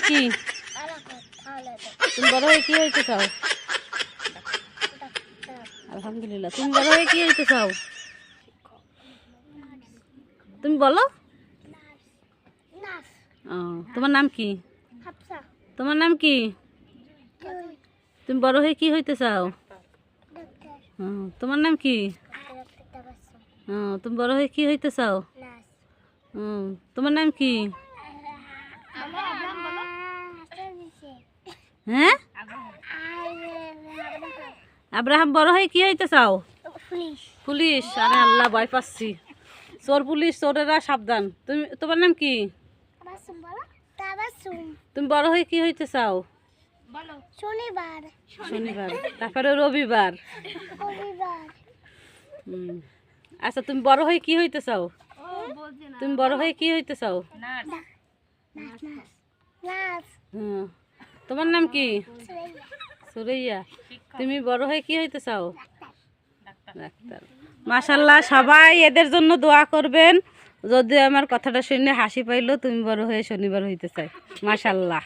কি? তুমি বড় হয়ে কি হইতে চাও? আলহামদুলিল্লাহ। তুমি বড় হয়ে কি হইতে চাও? তুমি বলো। তোমার নাম কি? তোমার নাম কি? তুমি বড় হয়ে কি হইতে চাও? তোমার নাম কি? তুমি বড় হয়ে কি হইতে চাও? তোমার নাম কি? হ্যাঁ, আব্রাহাম। বড় হয়ে কি হইতে চাও? পুলিশ। আরে আল্লাহ, ভয় পাচ্ছি। চোর পুলিশ, চোরেরা সাবধান। তোমার নাম কি? তুমি বড় হয়ে কি হইতে চাও? শনিবার। তারপরে রবিবার। আচ্ছা, তুমি বড় হয়ে কি হইতে চাও? তুমি বড় হয়ে কি হইতে চাও? তোমার নাম কি? সুরাইয়া। তুমি বড় হয়ে কি হইতে চাও? ডাক্তার। মাশাআল্লাহ, সবাই এদের জন্য দোয়া করবেন। যদি আমার কথাটা শুনে হাসি পাইলো, তুমি বড় হয়ে শনিবার হইতে চাই। মাশাআল্লাহ।